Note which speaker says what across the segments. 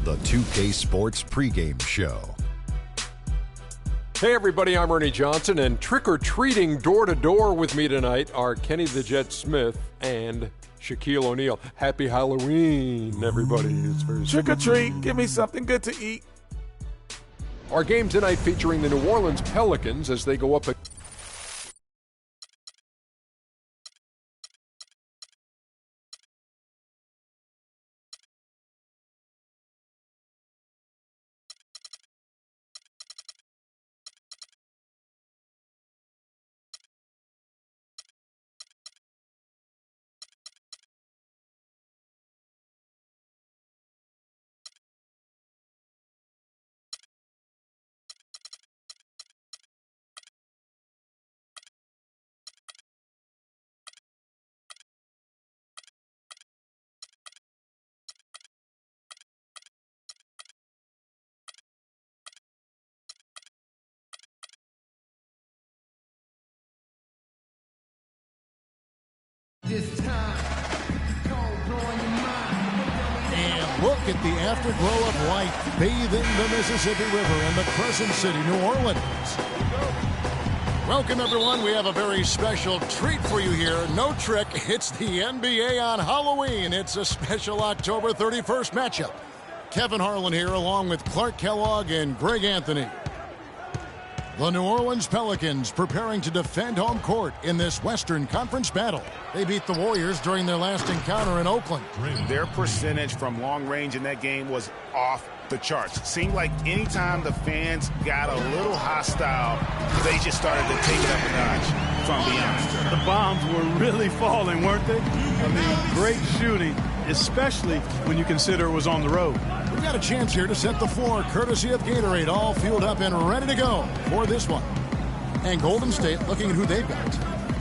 Speaker 1: the 2K Sports pregame show.
Speaker 2: Hey everybody, I'm Ernie Johnson, and trick-or-treating door-to-door with me tonight are Kenny the Jet Smith and Shaquille O'Neal. Happy Halloween, everybody. It's very
Speaker 3: trick-or-treat, give me something good to eat.
Speaker 2: Our game tonight featuring the New Orleans Pelicans as they go up at
Speaker 4: And look at the afterglow of light bathing the Mississippi River in the Crescent City, New Orleans. Welcome, everyone. We have a very special treat for you here. No trick, it's the NBA on Halloween. It's a special October 31st matchup. Kevin Harlan here along with Clark Kellogg and Greg Anthony. The New Orleans Pelicans preparing to defend home court in this Western Conference battle. They beat the Warriors during their last encounter in Oakland.
Speaker 5: Their percentage from long range in that game was off the charts. Seemed like anytime the fans got a little hostile, they just started to take it up a notch from beyond.
Speaker 6: The bombs were really falling, weren't they? I mean, great shooting, especially when you consider it was on the road.
Speaker 4: We've got a chance here to set the floor, courtesy of Gatorade, all fueled up and ready to go for this one. And Golden State looking at who they've got.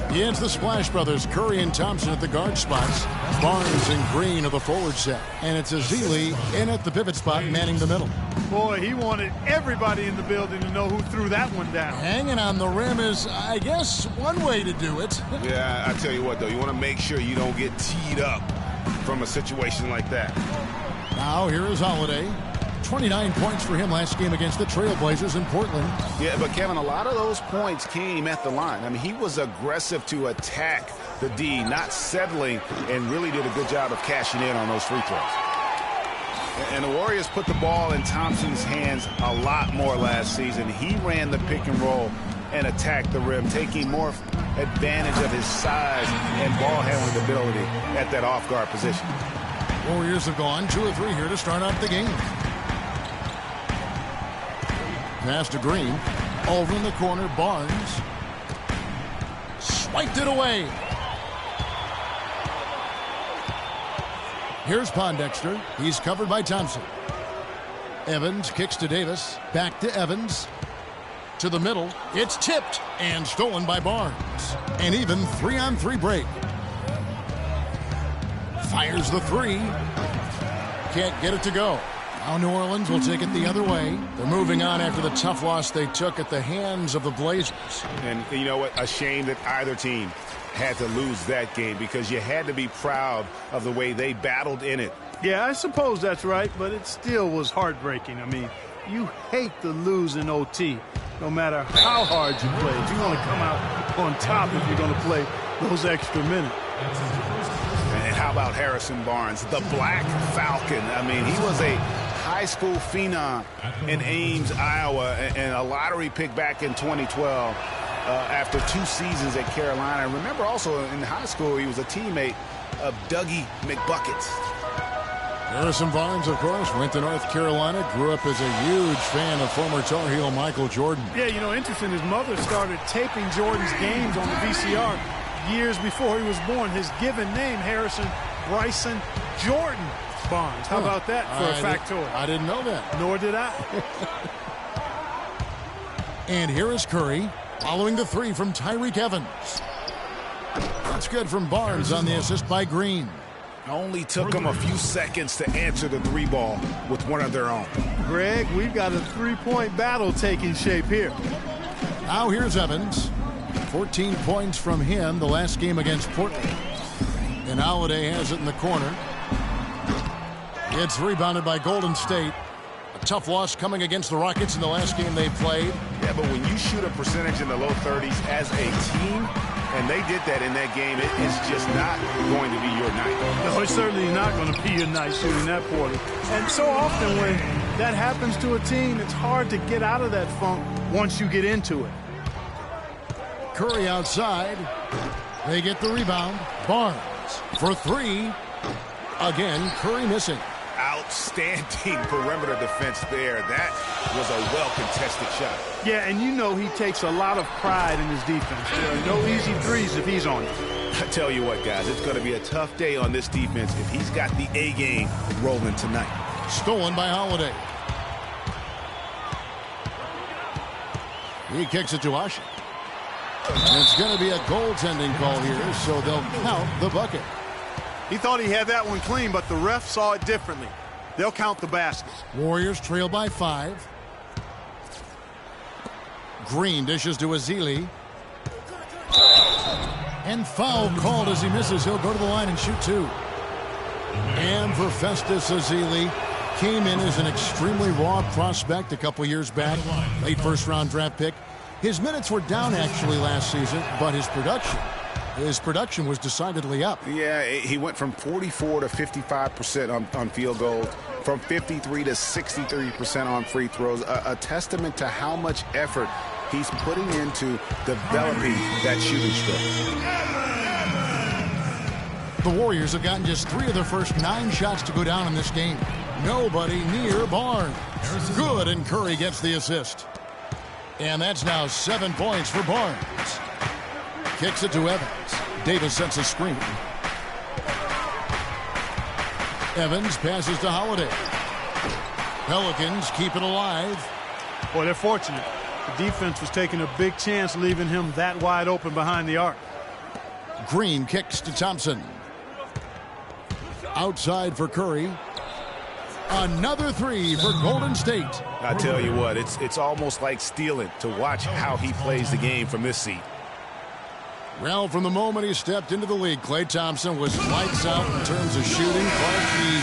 Speaker 4: It's the Splash Brothers, Curry and Thompson at the guard spots. Barnes and Green of the forward set. And it's Azili in at the pivot spot, manning the middle.
Speaker 6: Boy, he wanted everybody in the building to know who threw that one down.
Speaker 4: Hanging on the rim is, I guess, one way to do it.
Speaker 5: Yeah, I tell you what, though, you want to make sure you don't get teed up from a situation like that.
Speaker 4: Now here is Holiday. 29 points for him last game against the Trailblazers in Portland.
Speaker 5: Yeah, but Kevin, a lot of those points came at the line. I mean, he was aggressive to attack the D, not settling, and really did a good job of cashing in on those free throws. And the Warriors put the ball in Thompson's hands a lot more last season. He ran the pick and roll and attacked the rim, taking more advantage of his size and ball handling ability at that off-guard position.
Speaker 4: Warriors have gone 2 of 3 here to start out the game. Pass to Green. Over in the corner, Barnes. Swiped it away. Here's Pondexter. He's covered by Thompson. Evans kicks to Davis. Back to Evans. To the middle. It's tipped and stolen by Barnes. An even 3-on-3 break. Fires the three. Can't get it to go. Now New Orleans will take it the other way. They're moving on after the tough loss they took at the hands of the Blazers.
Speaker 5: And you know what? A shame that either team had to lose that game because you had to be proud of the way they battled in it.
Speaker 6: Yeah, I suppose that's right, but it still was heartbreaking. I mean, you hate to lose in OT, no matter how hard you played. You want to come out on top if you're going to play those extra minutes.
Speaker 5: And how about Harrison Barnes, the Black Falcon? I mean, he was a high school phenom in Ames, Iowa, and a lottery pick back in 2012 after 2 seasons at Carolina. Remember also in high school, he was a teammate of Dougie McBuckets.
Speaker 4: Harrison Barnes, of course, went to North Carolina, grew up as a huge fan of former Tar Heel Michael Jordan.
Speaker 6: Yeah, you know, interesting, his mother started taping Jordan's games on the VCR years before he was born. His given name, Harrison Bryson Jordan Barnes. How about that for a factoid?
Speaker 4: I didn't know that.
Speaker 6: Nor did I.
Speaker 4: And here is Curry following the three from Tyreek Evans. That's good from Barnes on the assist by Green.
Speaker 5: Only took them a few seconds to answer the 3-ball with one of their own.
Speaker 6: Greg, we've got a 3-point battle taking shape here.
Speaker 4: Now here's Evans. 14 points from him the last game against Portland. And Holiday has it in the corner. It's rebounded by Golden State. A tough loss coming against the Rockets in the last game they played.
Speaker 5: Yeah, but when you shoot a percentage in the low 30s as a team, and they did that in that game, it is just not going to be your night.
Speaker 6: No, it's certainly not going to be your night shooting that poorly. And so often when that happens to a team, it's hard to get out of that funk once you get into it.
Speaker 4: Curry outside. They get the rebound. Barnes for three. Again, Curry missing.
Speaker 5: Outstanding perimeter defense there. That was a well-contested shot.
Speaker 6: Yeah, and you know he takes a lot of pride in his defense. There are no easy threes if he's on it.
Speaker 5: I tell you what, guys, it's going to be a tough day on this defense if he's got the A game rolling tonight.
Speaker 4: Stolen by Holiday. He kicks it to Usher. And it's going to be a goaltending call here, so they'll count the bucket.
Speaker 6: He thought he had that one clean, but the ref saw it differently. They'll count the basket.
Speaker 4: Warriors trail by 5. Green dishes to Ezeli. And foul called as he misses. He'll go to the line and shoot 2. And for Festus Ezeli, came in as an extremely raw prospect a couple years back. Late first-round draft pick. His minutes were down actually last season, but his production was decidedly up.
Speaker 5: Yeah, he went from 44 to 55% on field goals, from 53 to 63% on free throws. A testament to how much effort he's putting into developing that shooting stroke.
Speaker 4: The Warriors have gotten just 3 of their first 9 shots to go down in this game. Nobody near Barnes. Good, and Curry gets the assist. And that's now 7 points for Barnes. Kicks it to Evans. Davis sets a screen. Evans passes to Holiday. Pelicans keep it alive.
Speaker 6: Boy, they're fortunate. The defense was taking a big chance leaving him that wide open behind the arc.
Speaker 4: Green kicks to Thompson. Outside for Curry. Another 3 for Golden State.
Speaker 5: I tell you what, it's almost like stealing to watch how he plays the game from this seat.
Speaker 4: Well, from the moment he stepped into the league, Klay Thompson was lights out in terms of shooting. Clark, he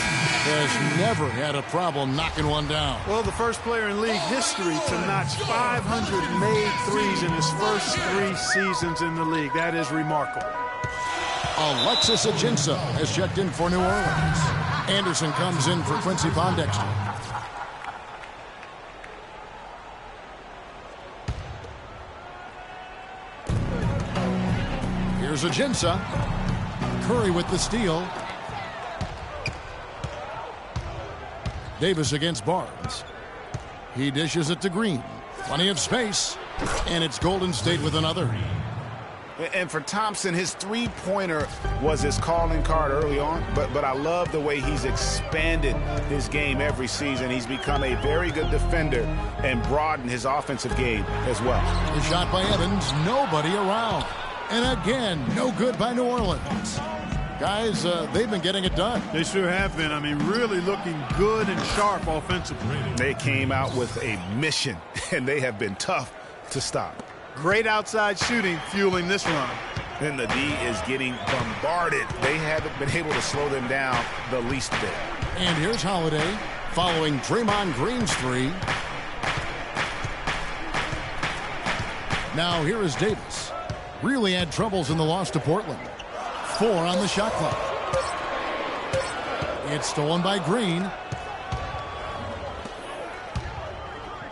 Speaker 4: has never had a problem knocking one down.
Speaker 6: Well, the first player in league history to notch 500 made threes in his first 3 seasons in the league. That is remarkable.
Speaker 4: Alexis Ajinça has checked in for New Orleans. Anderson comes in for Quincy Pondexter. Here's Ajinça. Curry with the steal. Davis against Barnes. He dishes it to Green. Plenty of space. And it's Golden State with another.
Speaker 5: And for Thompson, his three-pointer was his calling card early on, but I love the way he's expanded his game every season. He's become a very good defender and broadened his offensive game as well.
Speaker 4: The shot by Evans, nobody around. And again, no good by New Orleans. Guys, they've been getting it done.
Speaker 6: They sure have been. I mean, really looking good and sharp offensively.
Speaker 5: They came out with a mission, and they have been tough to stop.
Speaker 6: Great outside shooting fueling this run.
Speaker 5: And the D is getting bombarded. They haven't been able to slow them down the least bit.
Speaker 4: And here's Holiday following Draymond Green's 3. Now here is Davis. Really had troubles in the loss to Portland. 4 on the shot clock. It's stolen by Green.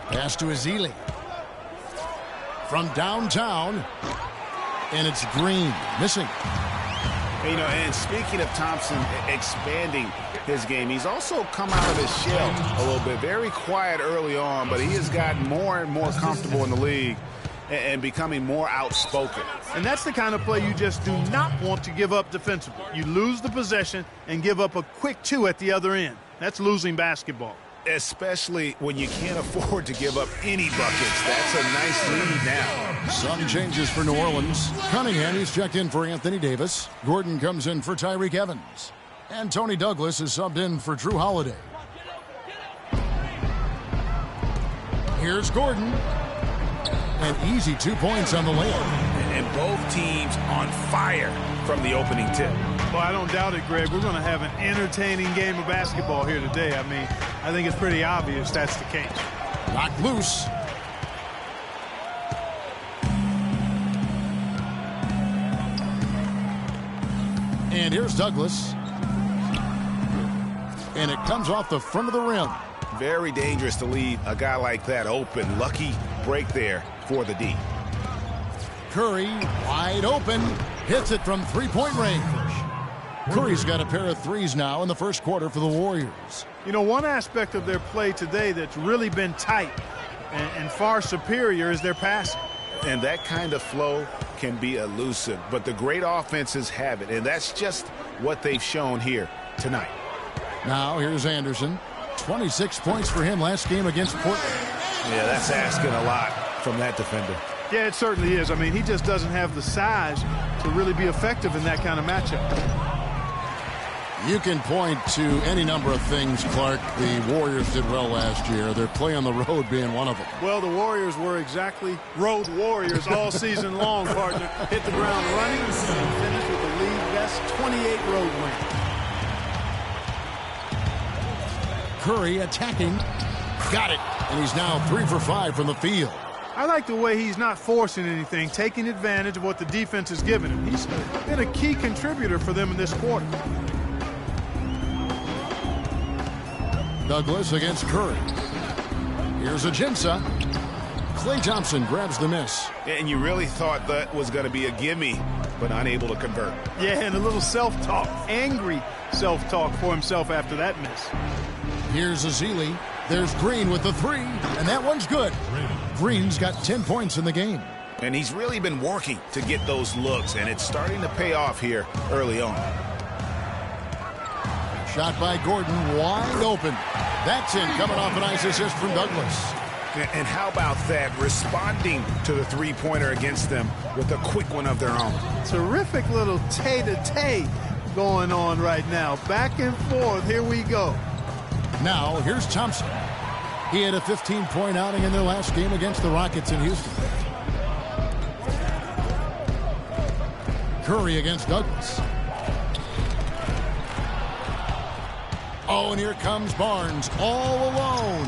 Speaker 4: Pass to Ezeli. From downtown, and it's Green missing.
Speaker 5: You know, and speaking of Thompson expanding his game, he's also come out of his shell a little bit. Very quiet early on, but he has gotten more and more comfortable in the league and becoming more outspoken.
Speaker 6: And that's the kind of play you just do not want to give up defensively. You lose the possession and give up a quick 2 at the other end. That's losing basketball.
Speaker 5: Especially when you can't afford to give up any buckets. That's a nice lead now.
Speaker 4: Some changes for New Orleans. Cunningham, he's checked in for Anthony Davis. Gordon comes in for Tyreke Evans. And Tony Douglas is subbed in for Drew Holiday. Here's Gordon. An easy 2 points on the layup.
Speaker 5: and both teams on fire from the opening tip.
Speaker 6: Well, I don't doubt it, Greg. We're going to have an entertaining game of basketball here today. I mean, I think it's pretty obvious that's the case.
Speaker 4: Knocked loose. And here's Douglas. And it comes off the front of the rim.
Speaker 5: Very dangerous to leave a guy like that open. Lucky break there for the D.
Speaker 4: Curry wide open. Hits it from three-point range. Curry's got a pair of threes now in the first quarter for the Warriors.
Speaker 6: You know, one aspect of their play today that's really been tight and far superior is their passing.
Speaker 5: And that kind of flow can be elusive, but the great offenses have it, and that's just what they've shown here tonight.
Speaker 4: Now here's Anderson. 26 points for him last game against Portland.
Speaker 5: Yeah, that's asking a lot from that defender.
Speaker 6: Yeah, it certainly is. I mean, he just doesn't have the size to really be effective in that kind of matchup.
Speaker 4: You can point to any number of things, Clark. The Warriors did well last year. Their play on the road being one of them.
Speaker 6: Well, the Warriors were exactly road warriors all season long, partner. Hit the ground running and finished with the league best 28 road win.
Speaker 4: Curry attacking. Got it. And he's now 3 for 5 from the field.
Speaker 6: I like the way he's not forcing anything, taking advantage of what the defense has given him. He's been a key contributor for them in this quarter.
Speaker 4: Douglas against Curry. Here's Ajinça. Klay Thompson grabs the miss.
Speaker 5: And you really thought that was going to be a gimme, but unable to convert.
Speaker 6: Yeah, and a little self-talk, angry self-talk for himself after that miss.
Speaker 4: Here's Ezeli. There's Green with the three, and that one's good. Green's got 10 points in the game.
Speaker 5: And he's really been working to get those looks, and it's starting to pay off here early on.
Speaker 4: Shot by Gordon, wide open. That's in, coming off a nice assist from Douglas.
Speaker 5: And how about that, responding to the three-pointer against them with a quick one of their own.
Speaker 6: Terrific little tay-to-tay going on right now. Back and forth, here we go.
Speaker 4: Now, here's Thompson. He had a 15-point outing in their last game against the Rockets in Houston. Curry against Douglas. Oh, and here comes Barnes all alone.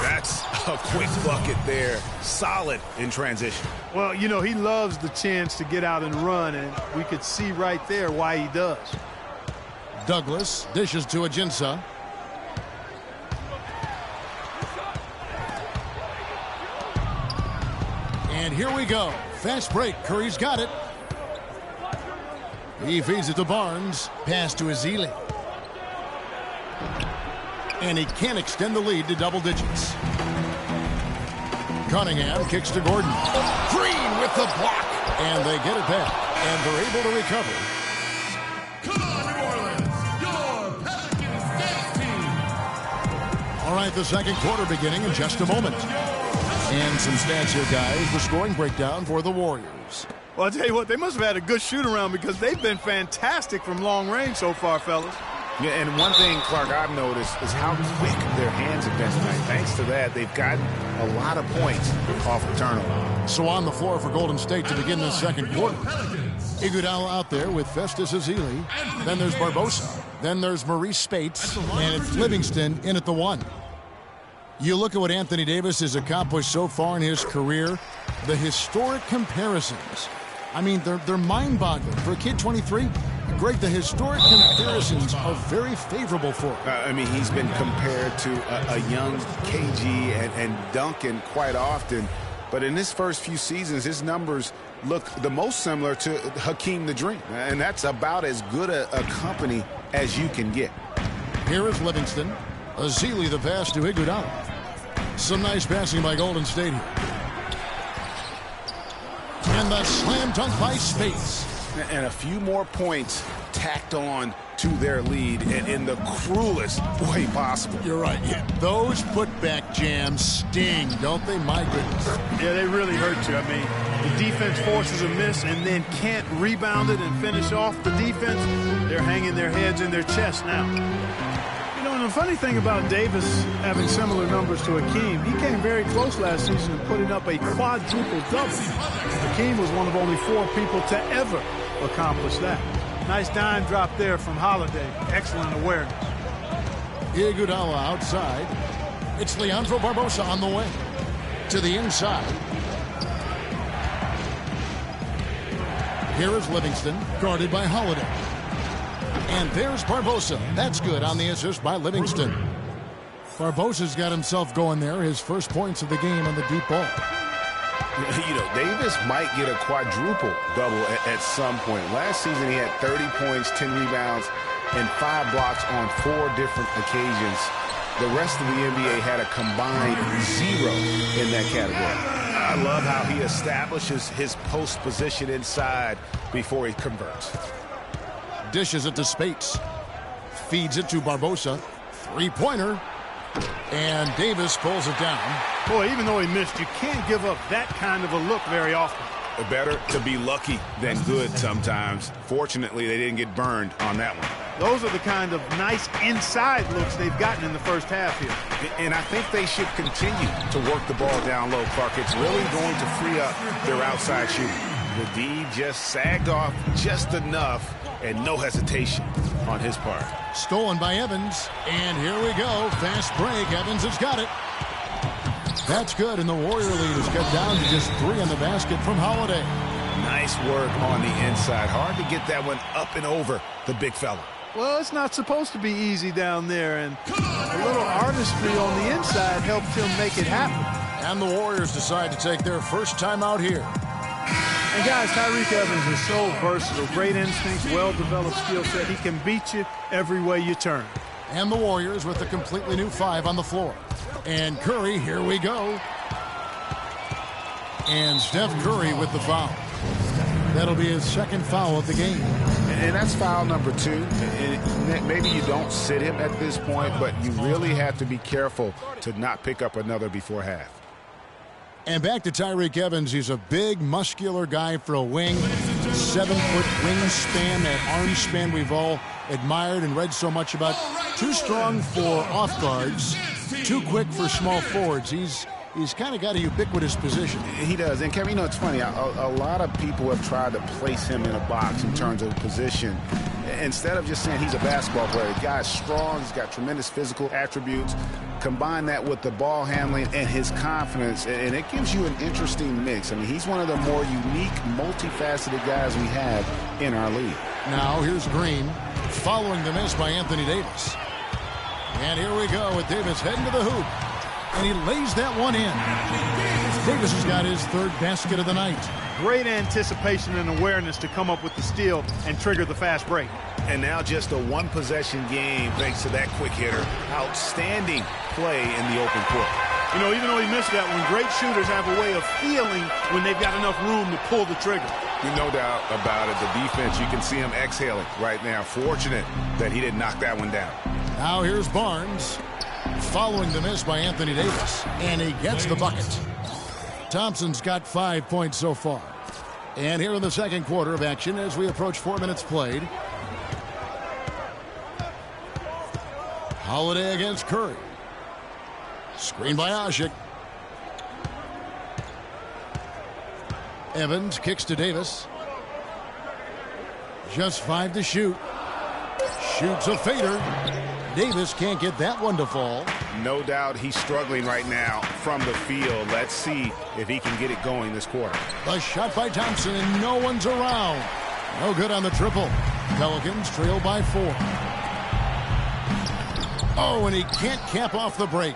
Speaker 5: That's a quick bucket there. Solid in transition.
Speaker 6: Well, you know, he loves the chance to get out and run, and we could see right there why he does.
Speaker 4: Douglas dishes to Ajinça. And here we go. Fast break. Curry's got it. He feeds it to Barnes. Pass to Ezeli. And he can't extend the lead to double digits. Cunningham kicks to Gordon. Green with the block. And they get it back. And they're able to recover.
Speaker 7: Come on, New Orleans. Your Pelicans dance team.
Speaker 4: All right, the second quarter beginning in just a moment. And some stats here, guys. The scoring breakdown for the Warriors.
Speaker 6: Well, I'll tell you what, they must have had a good shoot-around because they've been fantastic from long range so far, fellas.
Speaker 5: Yeah, and one thing, Clark, I've noticed is how quick their hands have been tonight. Thanks to that, they've gotten a lot of points off the turnover.
Speaker 4: So on the floor for Golden State to begin this second quarter. Iguodala out there with Festus Ezeli. Then there's Barbosa. Then there's Maurice Spates. And it's Livingston in at the one. You look at what Anthony Davis has accomplished so far in his career. The historic comparisons. I mean, they're mind-boggling. For a kid 23, Greg, the historic comparisons are very favorable for him.
Speaker 5: I mean, he's been compared to a young KG and Duncan quite often. But in his first few seasons, his numbers look the most similar to Hakeem the Dream. And that's about as good a company as you can get.
Speaker 4: Here is Livingston. Ezeli the pass to Iguodala. Some nice passing by Golden State here. And the slam dunk by Spates.
Speaker 5: And a few more points tacked on to their lead in the cruelest way possible.
Speaker 4: You're right. Yeah, those putback jams sting, don't they? My goodness.
Speaker 6: Yeah, they really hurt you. I mean, the defense forces a miss and then can't rebound it and finish off the defense. They're hanging their heads in their chest now. You know, in the funny thing about Davis having similar numbers to Hakeem, he came very close last season to putting up a quadruple double. Hakeem was one of only 4 people to ever accomplish that. Nice dime drop there from Holiday. Excellent awareness.
Speaker 4: Iguodala outside. It's Leandro Barbosa on the way. To the inside. Here is Livingston, guarded by Holiday. And there's Barbosa. That's good on the assist by Livingston. Barbosa's got himself going there. His first points of the game on the deep ball.
Speaker 5: You know, Davis might get a quadruple double at some point. Last season, he had 30 points, 10 rebounds, and 5 blocks on 4 different occasions. The rest of the NBA had a combined 0 in that category. I love how he establishes his post position inside before he converts.
Speaker 4: Dishes it to Spates. Feeds it to Barbosa. 3-pointer. And Davis pulls it down.
Speaker 6: Boy, even though he missed, you can't give up that kind of a look very often.
Speaker 5: Better to be lucky than good sometimes. Fortunately, they didn't get burned on that one.
Speaker 6: Those are the kind of nice inside looks they've gotten in the first half here.
Speaker 5: And I think they should continue to work the ball down low, Clark. It's really going to free up their outside shooting. The D just sagged off just enough, and no hesitation on his part.
Speaker 4: Stolen by Evans. And here we go. Fast break. Evans has got it. That's good, and the Warrior lead is cut down to just 3 on the basket from Holiday.
Speaker 5: Nice work on the inside. Hard to get that one up and over the big fella.
Speaker 6: Well, it's not supposed to be easy down there, and a little artistry on the inside helped him make it happen.
Speaker 4: And the Warriors decide to take their first time out here.
Speaker 6: And guys, Tyreke Evans is so versatile. Great instincts, well-developed skill set. He can beat you every way you turn.
Speaker 4: And the Warriors with a completely new 5 on the floor. And Curry, here we go. And Steph Curry with the foul. That'll be his second foul of the game.
Speaker 5: And that's foul number 2. And maybe you don't sit him at this point, but you really have to be careful to not pick up another before half.
Speaker 4: And back to Tyreke Evans. He's a big, muscular guy for a wing. 7-foot wingspan, that arm span we've all admired and read so much about. Too strong for off guards, too quick for small forwards. He's kind of got a ubiquitous position.
Speaker 5: He does. And, Kevin, you know, it's funny. A lot of people have tried to place him in a box in terms of position. Instead of just saying he's a basketball player, the guy's strong. He's got tremendous physical attributes. Combine that with the ball handling and his confidence, and it gives you an interesting mix. I mean, he's one of the more unique, multifaceted guys we have in our league.
Speaker 4: Now, here's Green following the miss by Anthony Davis. And here we go with Davis heading to the hoop. And he lays that one in. Davis has got his 3rd basket of the night.
Speaker 6: Great anticipation and awareness to come up with the steal and trigger the fast break.
Speaker 5: And now just a 1-possession game thanks to that quick hitter. Outstanding play in the open court.
Speaker 6: You know, even though he missed that one, great shooters have a way of feeling when they've got enough room to pull the trigger.
Speaker 5: No doubt about it. The defense, you can see him exhaling right now. Fortunate that he didn't knock that one down.
Speaker 4: Now here's Barnes following the miss by Anthony Davis. And he gets the bucket. Thompson's got 5 points so far. And here in the second quarter of action as we approach 4 minutes played. Holiday against Curry. Screen by Asik. Evans kicks to Davis. Just 5 to shoot. Shoots a fader. Davis can't get that one to fall.
Speaker 5: No doubt he's struggling right now from the field. Let's see if he can get it going this quarter.
Speaker 4: The shot by Thompson, and no one's around. No good on the triple. Pelicans trail by 4. Oh, and he can't cap off the break.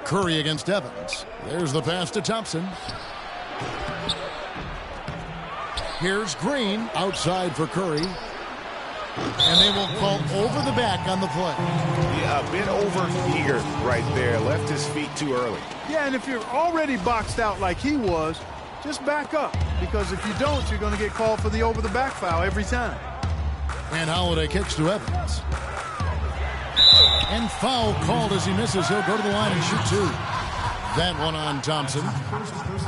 Speaker 4: Curry against Evans. There's the pass to Thompson. Here's Green outside for Curry. And they will call over the back on the play.
Speaker 5: Yeah, a bit over-eager right there. Left his feet too early.
Speaker 6: Yeah, and if you're already boxed out like he was, just back up. Because if you don't, you're going to get called for the over-the-back foul every time.
Speaker 4: And Holiday kicks to Evans. And foul called as he misses. He'll go to the line and shoot 2. That one on Thompson.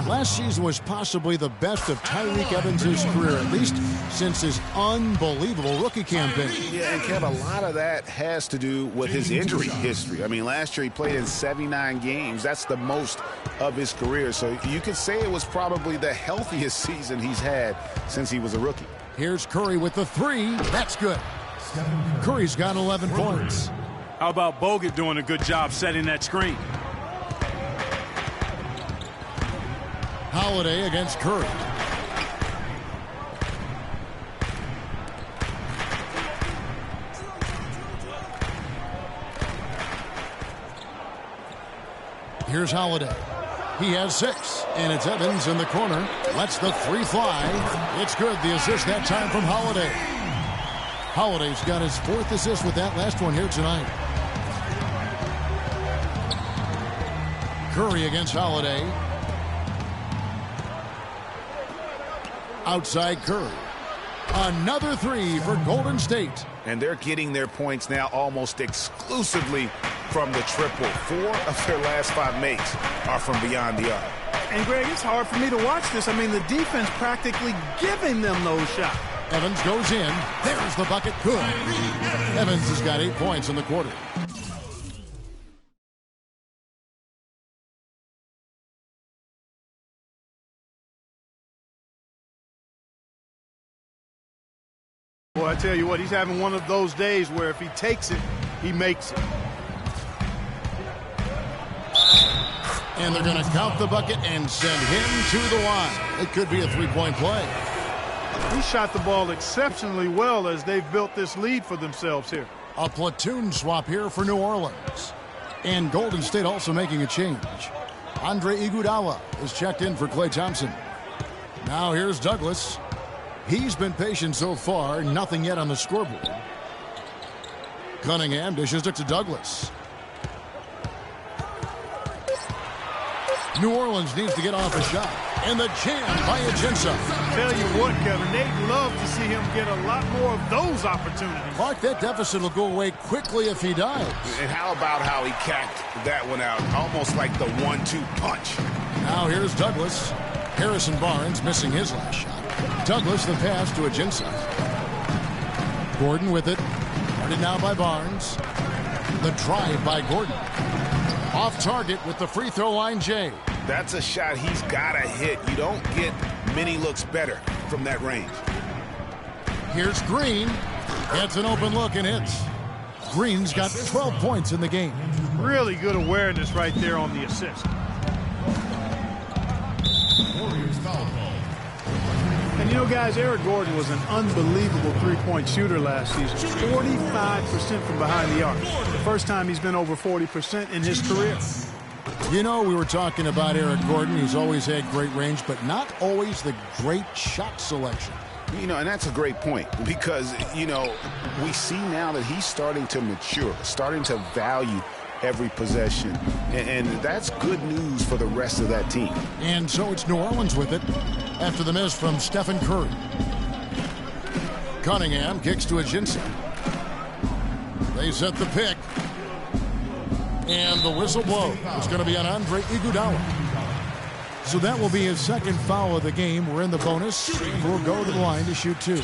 Speaker 4: Last season was possibly the best of Tyreke Evans' career, at least since his unbelievable rookie campaign.
Speaker 5: Yeah, and Kev, a lot of that has to do with his injury history. I mean, last year he played in 79 games. That's the most of his career. So you could say it was probably the healthiest season he's had since he was a rookie.
Speaker 4: Here's Curry with the three. That's good. Curry's got 11 points.
Speaker 6: How about Bogut doing a good job setting that screen?
Speaker 4: Holiday against Curry. Here's Holiday. He has 6, and it's Evans in the corner. Lets the three fly. It's good. The assist that time from Holiday. Holiday's got his 4th assist with that last one here tonight. Curry against Holiday. Outside Curry. Another 3 for Golden State.
Speaker 5: And they're getting their points now almost exclusively from the triple. 4 of their last 5 makes are from beyond the arc.
Speaker 6: And, Greg, it's hard for me to watch this. I mean, the defense practically giving them those shots.
Speaker 4: Evans goes in. There's the bucket. Good. Evans has got 8 points in the quarter.
Speaker 6: Boy, I tell you what, he's having one of those days where if he takes it, he makes it.
Speaker 4: And they're going to count the bucket and send him to the line. It could be a 3-point play.
Speaker 6: He shot the ball exceptionally well as they've built this lead for themselves here.
Speaker 4: A platoon swap here for New Orleans. And Golden State also making a change. Andre Iguodala is checked in for Klay Thompson. Now here's Douglas. He's been patient so far, nothing yet on the scoreboard. Cunningham dishes it to Douglas. New Orleans needs to get off a shot. And the jam by Ajinça.
Speaker 6: Tell you what, Kevin, they'd love to see him get a lot more of those opportunities.
Speaker 4: Mark, that deficit will go away quickly if he does.
Speaker 5: And how about how he capped that one out? Almost like the 1-2 punch.
Speaker 4: Now here's Douglas. Harrison Barnes missing his last shot. Douglas the pass to Ajinça. Gordon with it. Guarded now by Barnes. The drive by Gordon. Off target with the free throw line, Jay.
Speaker 5: That's a shot he's got to hit. You don't get many looks better from that range.
Speaker 4: Here's Green. Gets an open look and hits. Green's got 12 points in the game.
Speaker 6: Really good awareness right there on the assist. And you know, guys, Eric Gordon was an unbelievable three-point shooter last season. 45% from behind the arc. The first time he's been over 40% in his career.
Speaker 4: You know, we were talking about Eric Gordon. He's always had great range, but not always the great shot selection.
Speaker 5: You know, and that's a great point because, you know, we see now that he's starting to mature, starting to value every possession. And that's good news for the rest of that team.
Speaker 4: And so it's New Orleans with it after the miss from Stephen Curry. Cunningham kicks to Ajinça. They set the pick. And the whistle blows. It's going to be on Andre Iguodala. So that will be his second foul of the game. We're in the bonus. We'll go to the line to shoot 2.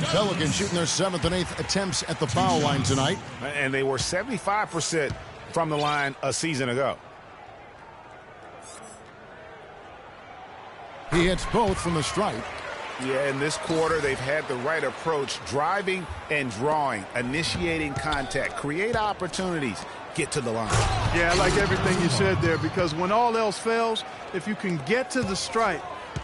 Speaker 4: Pelicans shooting their 7th and 8th attempts at the foul line tonight.
Speaker 5: And they were 75% from the line a season ago.
Speaker 4: He hits both from the stripe.
Speaker 5: Yeah, in this quarter, they've had the right approach, driving and drawing, initiating contact, create opportunities, get to the line.
Speaker 6: Yeah, I like everything you said there because when all else fails, if you can get to the stripe,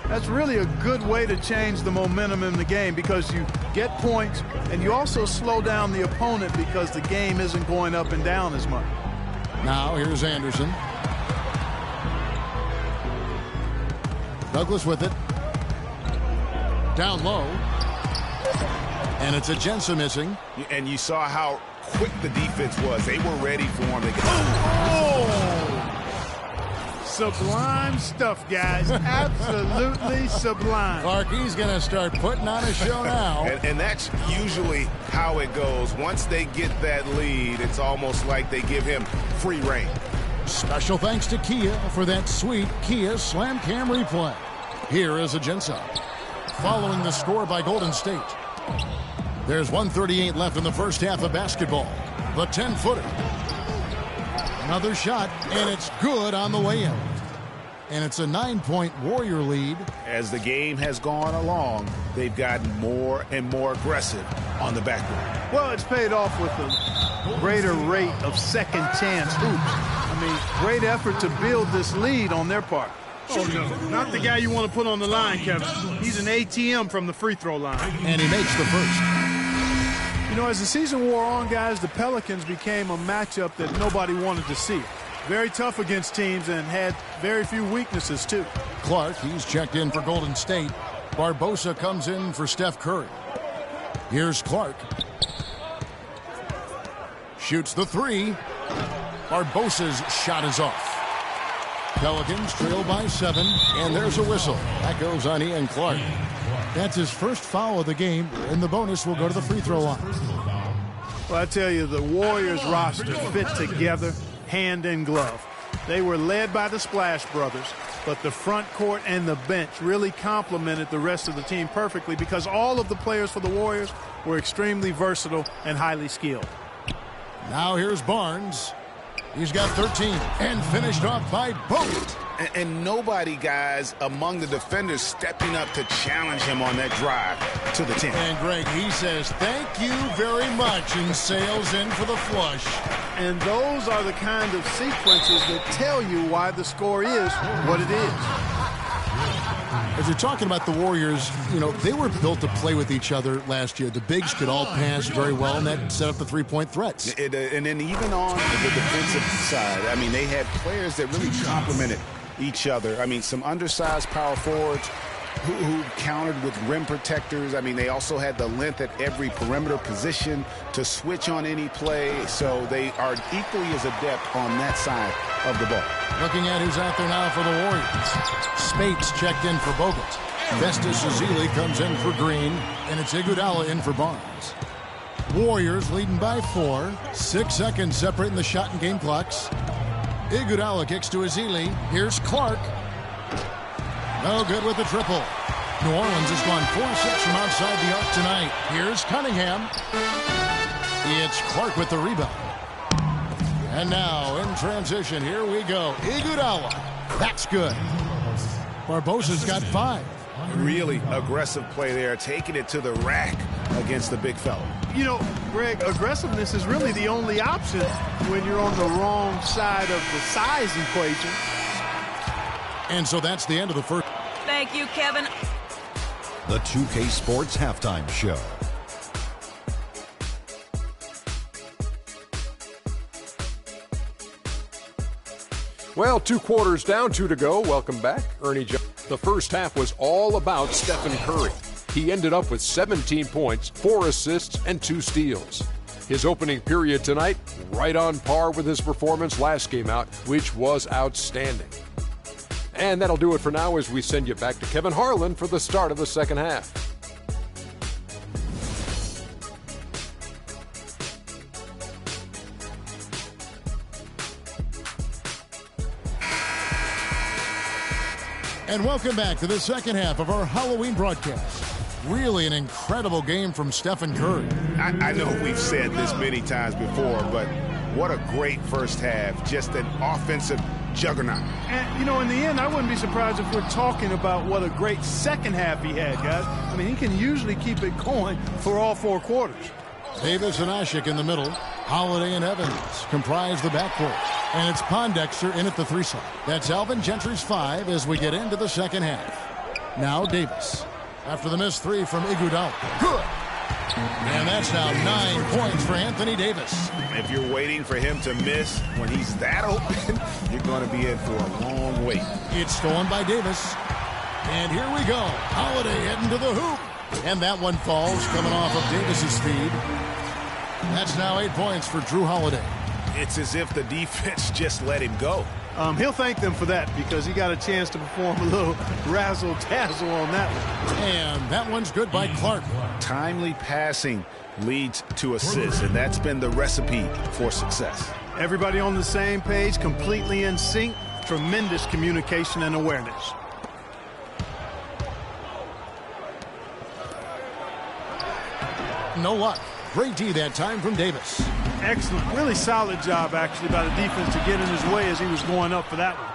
Speaker 6: that's really a good way to change the momentum in the game because you get points and you also slow down the opponent because the game isn't going up and down as much.
Speaker 4: Now here's Anderson. Douglas with it. Down low. And it's Ajinça missing.
Speaker 5: And you saw how quick the defense was. They were ready for him.
Speaker 6: Sublime stuff, guys. Absolutely sublime.
Speaker 4: Clark, he's going to start putting on a show now.
Speaker 5: And that's usually how it goes. Once they get that lead, it's almost like they give him free reign.
Speaker 4: Special thanks to Kia for that sweet Kia Slam Cam replay. Here is Agenza. Following the score by Golden State. There's 1:38 left in the first half of basketball. The 10-footer. Another shot, and it's good on the way in. And it's a 9-point Warrior lead.
Speaker 5: As the game has gone along, they've gotten more and more aggressive on the backboard.
Speaker 6: Well, it's paid off with a greater rate of second chance hoops. I mean, great effort to build this lead on their part. Oh, no, not the guy you want to put on the line, Kevin. He's an ATM from the free throw line.
Speaker 4: And he makes the first.
Speaker 6: You know, as the season wore on, guys, the Pelicans became a matchup that nobody wanted to see. Very tough against teams and had very few weaknesses, too.
Speaker 4: Clark, he's checked in for Golden State. Barbosa comes in for Steph Curry. Here's Clark. Shoots the three. Barbosa's shot is off. Pelicans trail by 7, and there's a whistle. That goes on Ian Clark. That's his first foul of the game, and the bonus will go to the free throw line.
Speaker 6: Well, I tell you, the Warriors roster fit together hand in glove. They were led by the Splash Brothers, but the front court and the bench really complemented the rest of the team perfectly because all of the players for the Warriors were extremely versatile and highly skilled.
Speaker 4: Now here's Barnes. He's got 13 and finished off by Bogut.
Speaker 5: And nobody, guys, among the defenders stepping up to challenge him on that drive to the 10.
Speaker 4: And Greg, he says, thank you very much, and sails in for the flush.
Speaker 6: And those are the kind of sequences that tell you why the score is what it is.
Speaker 4: As you're talking about the Warriors, you know, they were built to play with each other last year. The bigs could all pass very well, and that set up the three-point threats.
Speaker 5: And then even on the defensive side, I mean, they had players that really complemented each other. I mean, some undersized power forwards who countered with rim protectors. I mean, they also had the length at every perimeter position to switch on any play. So they are equally as adept on that side of the ball.
Speaker 4: Looking at who's out there now for the Warriors. Spates checked in for Bogut. Festus Ezeli comes in for Green, and it's Iguodala in for Barnes. Warriors leading by 4. 6 seconds separating the shot and game clocks. Iguodala kicks to Ezeli. Here's Clark. No good with the triple. New Orleans has gone 4-6 from outside the arc tonight. Here's Cunningham. It's Clark with the rebound. And now in transition, here we go. Iguodala. That's good. Barbosa's got 5.
Speaker 5: Really aggressive play there, taking it to the rack against the big fella.
Speaker 6: You know, Greg, aggressiveness is really the only option when you're on the wrong side of the size equation.
Speaker 4: And so that's the end of the first.
Speaker 8: Thank you, Kevin.
Speaker 1: The 2K Sports Halftime Show.
Speaker 2: Well, 2 quarters down, 2 to go. Welcome back, Ernie Jones. The first half was all about Stephen Curry. He ended up with 17 points, 4 assists, and 2 steals. His opening period tonight, right on par with his performance last game out, which was outstanding. And that'll do it for now as we send you back to Kevin Harlan for the start of the second half.
Speaker 4: And welcome back to the second half of our Halloween broadcast. Really an incredible game from Stephen Curry.
Speaker 5: I know we've said this many times before, but what a great first half. Just an offensive juggernaut.
Speaker 6: And, you know, in the end, I wouldn't be surprised if we're talking about what a great second half he had, guys. I mean, he can usually keep it going for all 4 quarters.
Speaker 4: Davis and Ashik in the middle. Holiday and Evans comprise the backcourt. And it's Pondexter in at the 3 side. That's Alvin Gentry's 5 as we get into the second half. Now Davis. After the missed 3 from Iguodala. Good. And that's now 9 points for Anthony Davis.
Speaker 5: If you're waiting for him to miss when he's that open, you're going to be in for a long wait.
Speaker 4: It's stolen by Davis. And here we go. Holiday heading to the hoop. And that one falls, coming off of Davis's feed. That's now 8 points for Drew Holiday.
Speaker 5: It's as if the defense just let him go.
Speaker 6: He'll thank them for that because he got a chance to perform a little razzle-dazzle on that one.
Speaker 4: And that one's good by Clark.
Speaker 5: Timely passing leads to assists, and that's been the recipe for success.
Speaker 6: Everybody on the same page, completely in sync. Tremendous communication and awareness.
Speaker 4: No luck. Great D that time from Davis.
Speaker 6: Excellent. Really solid job, actually, by the defense to get in his way as he was going up for that one.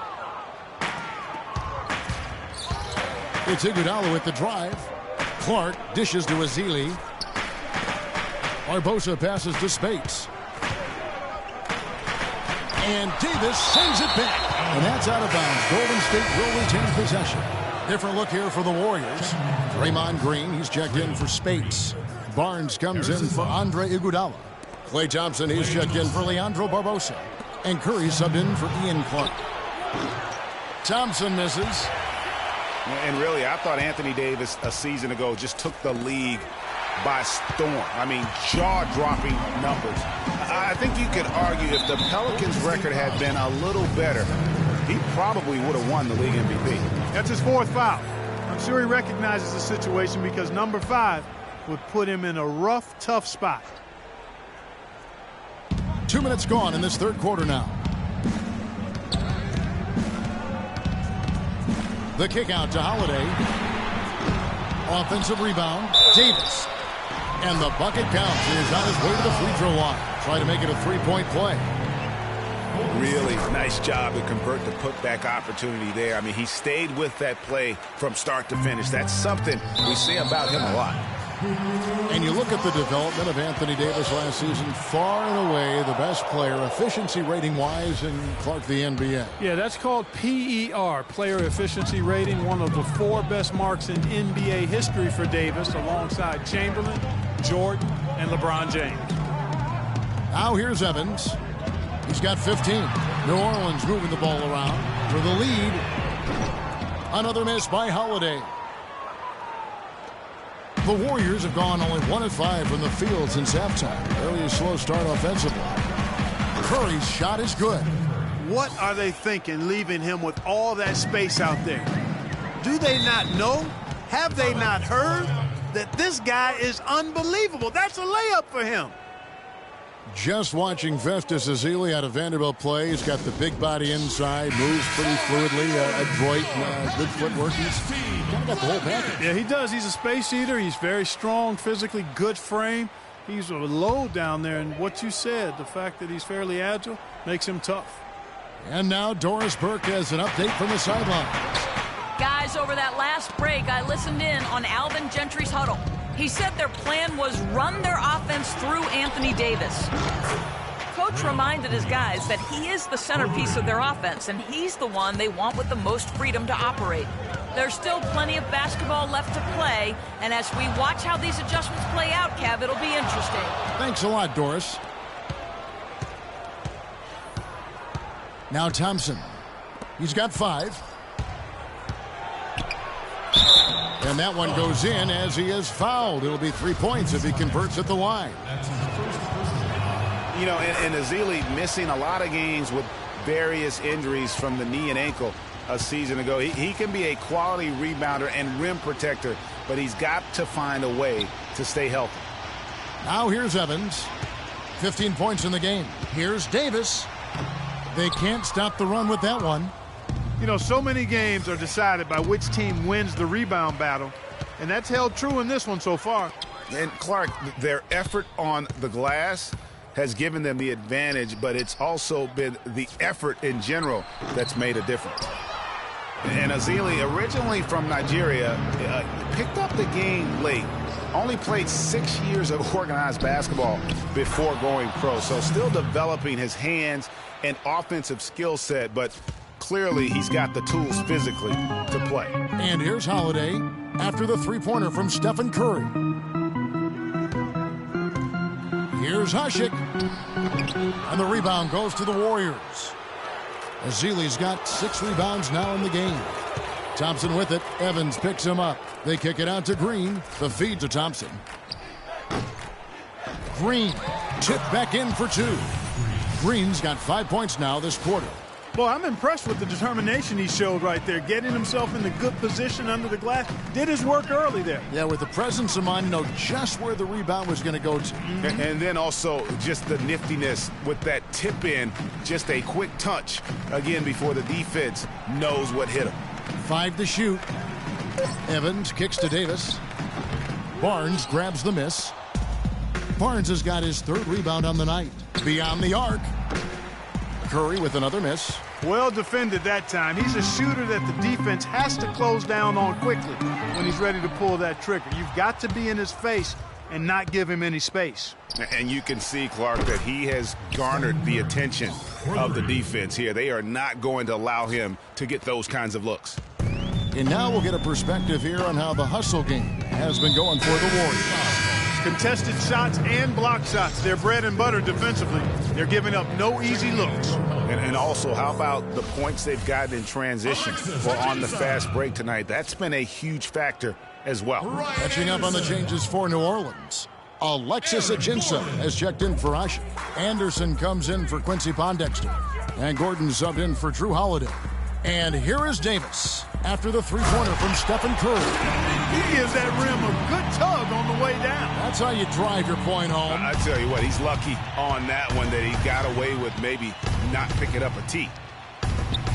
Speaker 4: It's Iguodala with the drive. Clark dishes to Ezeli. Barbosa passes to Spates. And Davis sends it back. And that's out of bounds. Golden State will retain possession. Different look here for the Warriors. Draymond Green, he's checked in for Spates. Barnes comes in for Andre Iguodala. Klay Thompson, he's checked in for Leandro Barbosa. And Curry subbed in for Ian Clark. Thompson misses.
Speaker 5: And really, I thought Anthony Davis a season ago just took the league by storm. I mean, jaw-dropping numbers. I think you could argue if the Pelicans' record had been a little better, he probably would have won the league MVP.
Speaker 6: That's his 4th foul. I'm sure he recognizes the situation because number 5 would put him in a rough, tough spot.
Speaker 4: 2 minutes gone in this third quarter now. The kick out to Holiday. Offensive rebound. Davis. And the bucket counts. He is on his way to the free throw line. Try to make it a three-point play.
Speaker 5: Really nice job to convert the putback opportunity there. I mean, he stayed with that play from start to finish. That's something we say about him a lot.
Speaker 4: And you look at the development of Anthony Davis last season, far and away the best player, efficiency rating-wise, in Clark, the NBA.
Speaker 6: Yeah, that's called PER, player efficiency rating, one of the 4 best marks in NBA history for Davis, alongside Chamberlain, Jordan, and LeBron James.
Speaker 4: Now here's Evans. He's got 15. New Orleans moving the ball around for the lead. Another miss by Holiday. The Warriors have gone only 1 of 5 from the field since halftime. Early slow start offensively. Curry's shot is good.
Speaker 6: What are they thinking, leaving him with all that space out there? Do they not know? Have they not heard that this guy is unbelievable? That's a layup for him.
Speaker 4: Just watching Festus Ezeli out of Vanderbilt play. He's got the big body inside, moves pretty fluidly, adroit, good footwork. He's kind of got the whole package.
Speaker 6: Yeah, he does. He's a space eater. He's very strong, physically good frame. He's a load down there, and what you said, the fact that he's fairly agile, makes him tough.
Speaker 4: And now Doris Burke has an update from the sideline.
Speaker 8: Guys, over that last break, I listened in on Alvin Gentry's huddle. He said their plan was run their offense through Anthony Davis. Coach reminded his guys that he is the centerpiece of their offense, and he's the one they want with the most freedom to operate. There's still plenty of basketball left to play, and as we watch how these adjustments play out, Kev, it'll be interesting.
Speaker 4: Thanks a lot, Doris. Now Thompson. He's got 5. And that one goes in as he is fouled. It'll be 3 points if he converts at the line.
Speaker 5: You know, and Ezeli missing a lot of games with various injuries from the knee and ankle a season ago. He can be a quality rebounder and rim protector, but he's got to find a way to stay healthy.
Speaker 4: Now here's Evans. 15 points in the game. Here's Davis. They can't stop the run with that one.
Speaker 6: You know, so many games are decided by which team wins the rebound battle, and that's held true in this one so far.
Speaker 5: And Clark, their effort on the glass has given them the advantage, but it's also been the effort in general that's made a difference. And Ezeli, originally from Nigeria, picked up the game late. Only played 6 years of organized basketball before going pro, so still developing his hands and offensive skill set, but clearly he's got the tools physically to play.
Speaker 4: And here's Holiday after the three-pointer from Stephen Curry. Here's Hushik. And the rebound goes to the Warriors. Ezeli's got 6 rebounds now in the game. Thompson with it. Evans picks him up. They kick it out to Green. The feed to Thompson. Green tipped back in for 2. Green's got 5 points now this quarter.
Speaker 6: Well, I'm impressed with the determination he showed right there, getting himself in the good position under the glass. Did his work early there.
Speaker 4: Yeah, with the presence of mind, just where the rebound was going to go to.
Speaker 5: And then also just the niftiness with that tip in, just a quick touch, again, before the defense knows what hit him.
Speaker 4: 5 to shoot. Evans kicks to Davis. Barnes grabs the miss. Barnes has got his 3rd rebound on the night. Beyond the arc. Curry with another miss.
Speaker 6: Well defended that time. He's a shooter that the defense has to close down on quickly when he's ready to pull that trigger. You've got to be in his face and not give him any space.
Speaker 5: And you can see, Clark, that he has garnered the attention of the defense here. They are not going to allow him to get those kinds of looks.
Speaker 4: And now we'll get a perspective here on how the hustle game has been going for the Warriors.
Speaker 6: Contested shots and block shots. They're bread and butter defensively. They're giving up no easy looks.
Speaker 5: And also, how about the points they've gotten in transition or on the fast break tonight? That's been a huge factor as well.
Speaker 4: Catching up on the changes for New Orleans. Alexis Ajinça has checked in for Asha. Anderson comes in for Quincy Pondexter. And Gordon subbed in for Drew Holiday. And here is Davis after the three-pointer from Stephen Curry.
Speaker 6: He gives that rim a good tug on the way down.
Speaker 4: That's how you drive your point home.
Speaker 5: I tell you what, he's lucky on that one that he got away with maybe not picking up a tee.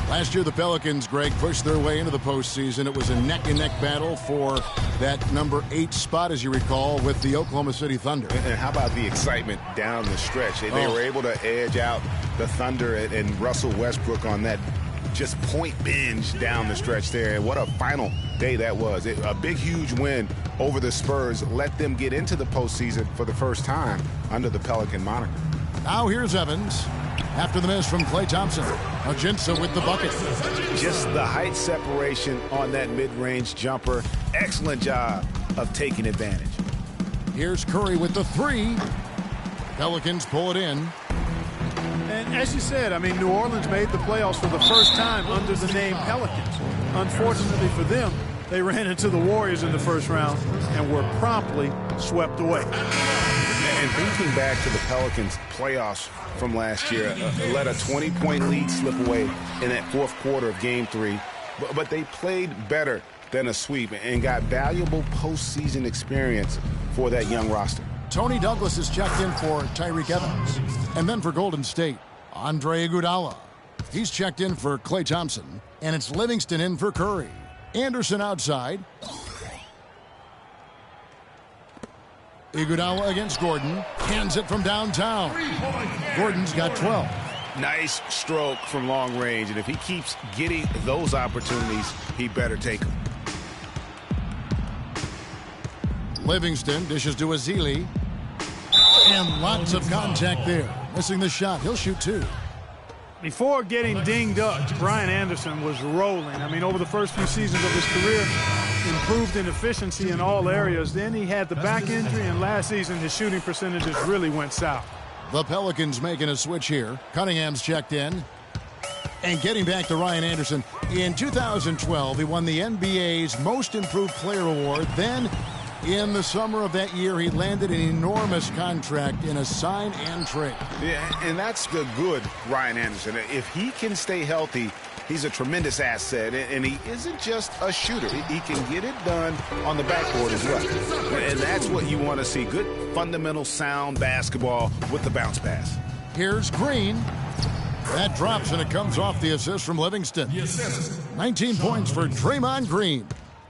Speaker 4: Last year, the Pelicans, Greg, pushed their way into the postseason. It was a neck-and-neck battle for that number 8 spot, as you recall, with the Oklahoma City Thunder.
Speaker 5: And how about the excitement down the stretch? They were able to edge out the Thunder and Russell Westbrook on that just point binge down the stretch there. And what a final day that was. A big, huge win over the Spurs let them get into the postseason for the first time under the Pelican moniker.
Speaker 4: Now here's Evans after the miss from Klay Thompson. Ajinça with the bucket.
Speaker 5: Just the height separation on that mid-range jumper. Excellent job of taking advantage.
Speaker 4: Here's Curry with the 3. Pelicans pull it in.
Speaker 6: And as you said, I mean, New Orleans made the playoffs for the first time under the name Pelicans. Unfortunately for them, they ran into the Warriors in the first round and were promptly swept away.
Speaker 5: And thinking back to the Pelicans playoffs from last year, let a 20-point lead slip away in that fourth quarter of Game 3. But they played better than a sweep and got valuable postseason experience for that young roster.
Speaker 4: Tony Douglas is checked in for Tyreke Evans. And then for Golden State, Andre Iguodala. He's checked in for Klay Thompson. And it's Livingston in for Curry. Anderson outside. Iguodala against Gordon. Hands it from downtown. Gordon's got 12.
Speaker 5: Nice stroke from long range. And if he keeps getting those opportunities, he better take them.
Speaker 4: Livingston dishes to Ezeli. And lots of contact there. Missing the shot. He'll shoot 2.
Speaker 6: Before getting dinged up, Brian Anderson was rolling. I mean, over the first few seasons of his career, improved in efficiency in all areas. Then he had the back injury, and last season his shooting percentages really went south.
Speaker 4: The Pelicans making a switch here. Cunningham's checked in. And getting back to Ryan Anderson, in 2012, he won the NBA's Most Improved Player Award. Then, in the summer of that year, he landed an enormous contract in a sign and trade.
Speaker 5: Yeah, and that's the good Ryan Anderson. If he can stay healthy, he's a tremendous asset, and he isn't just a shooter. He can get it done on the backboard as well. And that's what you want to see. Good, fundamental, sound basketball with the bounce pass.
Speaker 4: Here's Green. That drops, and it comes off the assist from Livingston. 19 points for Draymond Green.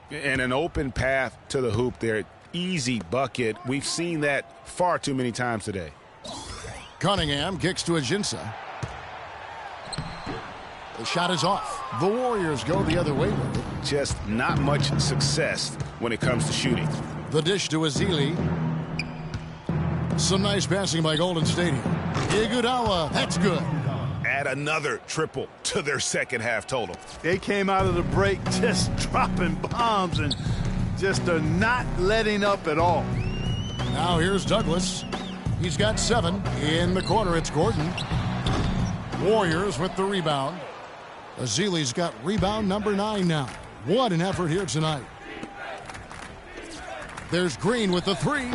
Speaker 5: And an open path to the hoop there. Easy bucket. We've seen that far too many times today.
Speaker 4: Cunningham kicks to Ajinça. The shot is off. The Warriors go the other way with it.
Speaker 5: Just not much success when it comes to shooting.
Speaker 4: The dish to Ezeli. Some nice passing by Golden State here. Iguodala, that's good.
Speaker 5: Add another triple to their second half total.
Speaker 6: They came out of the break just dropping bombs and just are not letting up at all.
Speaker 4: Now here's Douglas. He's got 7. In the corner, it's Gordon. Warriors with the rebound. Ezeli's got rebound number 9 now. What an effort here tonight. There's Green with the 3.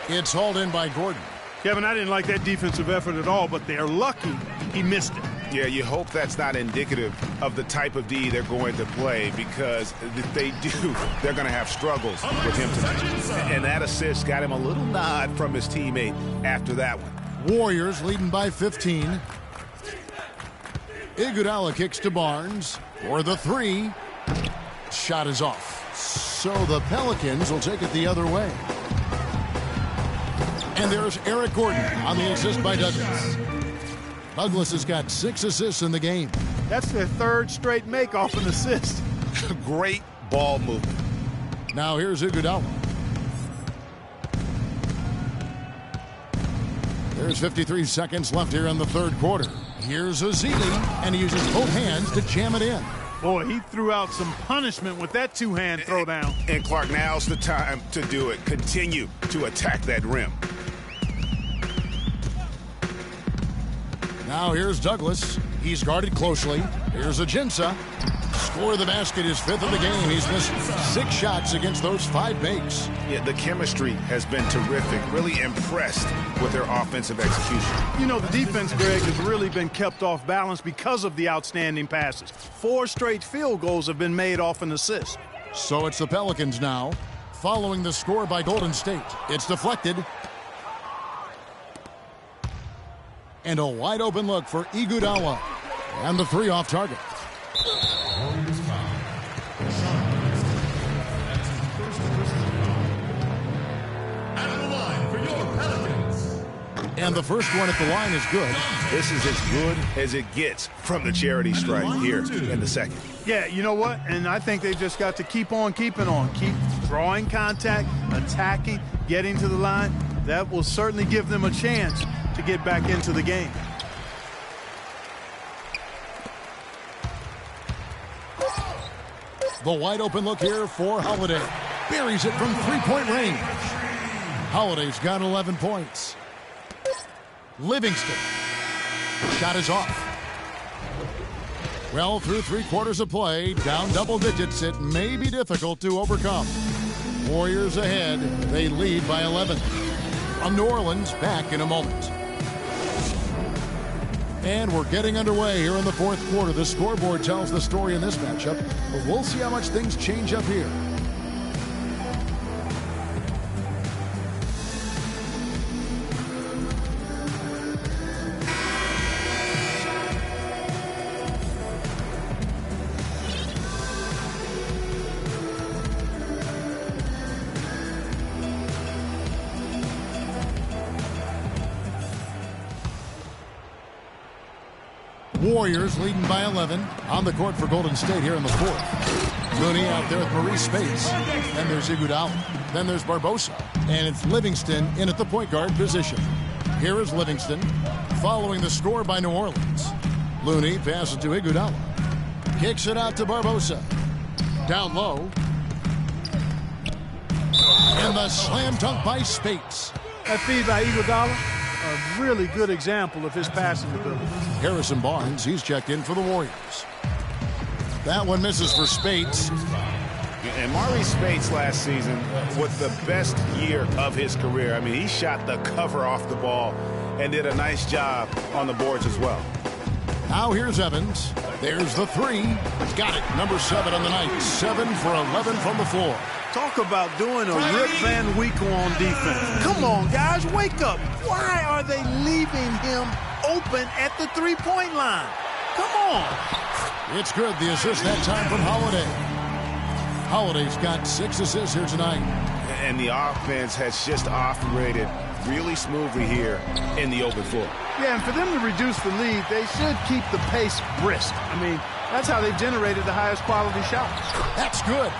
Speaker 4: It's hauled in by Gordon.
Speaker 6: Kevin, I didn't like that defensive effort at all, but they're lucky he missed it.
Speaker 5: Yeah, you hope that's not indicative of the type of D they're going to play, because if they do, they're going to have struggles with him tonight. And that assist got him a little nod from his teammate after that one.
Speaker 4: Warriors leading by 15. Iguodala kicks to Barnes for the three. Shot is off. So the Pelicans will take it the other way. And there's Eric Gordon on the assist by Douglas. Douglas has got 6 assists in the game.
Speaker 6: That's their third straight make off an assist.
Speaker 5: Great ball movement.
Speaker 4: Now here's Iguodala. There's 53 seconds left here in the third quarter. Here's Ezeli, and he uses both hands to jam it in.
Speaker 6: Boy, he threw out some punishment with that two-hand throwdown.
Speaker 5: And Clark, now's the time to do it. Continue to attack that rim.
Speaker 4: Now here's Douglas. He's guarded closely. Here's Ajinça. Score the basket, his 5th of the game. He's missed 6 shots against those 5 makes.
Speaker 5: Yeah, the chemistry has been terrific. Really impressed with their offensive execution.
Speaker 6: You know, the defense, Greg, has really been kept off balance because of the outstanding passes. 4 straight field goals have been made off an assist.
Speaker 4: So it's the Pelicans now, following the score by Golden State. It's deflected. And a wide open look for Iguodala. And the 3 off target. And the first one at the line is good.
Speaker 5: This is as good as it gets from the charity stripe here in the second.
Speaker 6: Yeah, you know what? And I think they've just got to keep on keeping on. Keep drawing contact, attacking, getting to the line. That will certainly give them a chance to get back into the game.
Speaker 4: The wide open look here for Holiday. Buries it from 3-point range. Holiday's got 11 points. Livingston. Shot is off. Well, through 3 quarters of play, down double digits, it may be difficult to overcome. Warriors ahead. They lead by 11. From New Orleans, back in a moment. And we're getting underway here in the 4th quarter. The scoreboard tells the story in this matchup, but we'll see how much things change up here. Warriors leading by 11 on the court for Golden State here in the 4th. Looney out there with Maurice Spates. Then there's Iguodala. Then there's Barbosa. And it's Livingston in at the point guard position. Here is Livingston following the score by New Orleans. Looney passes to Iguodala. Kicks it out to Barbosa. Down low. And the slam dunk by Spates.
Speaker 6: That feed by Iguodala, a really good example of his passing ability.
Speaker 4: Harrison Barnes, he's checked in for the Warriors. That one misses for Spates.
Speaker 5: And Maurice Spates last season with the best year of his career. I mean, he shot the cover off the ball and did a nice job on the boards as well.
Speaker 4: Now here's Evans. There's the 3. He's got it. Number 7 on the night. 7 for 11 from the floor.
Speaker 6: Talk about doing a Rip Van Winkle on defense. Come on, guys, wake up. Why are they leaving him open at the 3-point line? Come on.
Speaker 4: It's good. The assist that time from Holiday. Holiday's got 6 assists here tonight.
Speaker 5: And the offense has just operated really smoothly here in the open floor.
Speaker 6: Yeah, and for them to reduce the lead, they should keep the pace brisk. I mean, that's how they've generated the highest quality shots.
Speaker 4: That's good.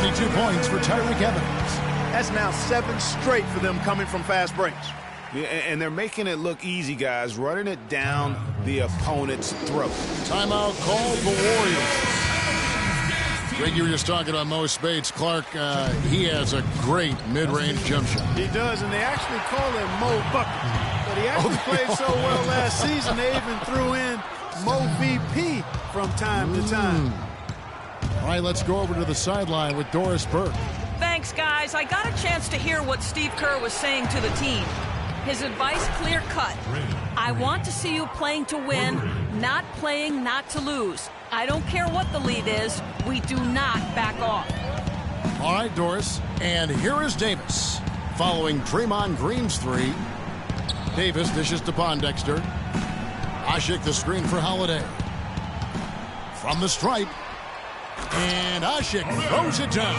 Speaker 4: 22 points for Tyreke Evans.
Speaker 6: That's now 7 straight for them coming from fast breaks.
Speaker 5: Yeah, and they're making it look easy, guys, running it down the opponent's throat.
Speaker 4: Timeout called the Warriors. Greg, you were just talking about Mo Spates. Clark, he has a great mid-range jump shot.
Speaker 6: He does, and they actually call him Mo Bucket. But he actually played so well last season, they even threw in Mo VP from time to time.
Speaker 4: All right, let's go over to the sideline with Doris Burke.
Speaker 8: Thanks, guys. I got a chance to hear what Steve Kerr was saying to the team. His advice clear-cut. I want to see you playing to win, not playing not to lose. I don't care what the lead is. We do not back off.
Speaker 4: All right, Doris. And here is Davis. Following Draymond Green's three. Davis dishes to Pondexter. Ashik the screen for Holiday. From the stripe. And Ashik throws it down.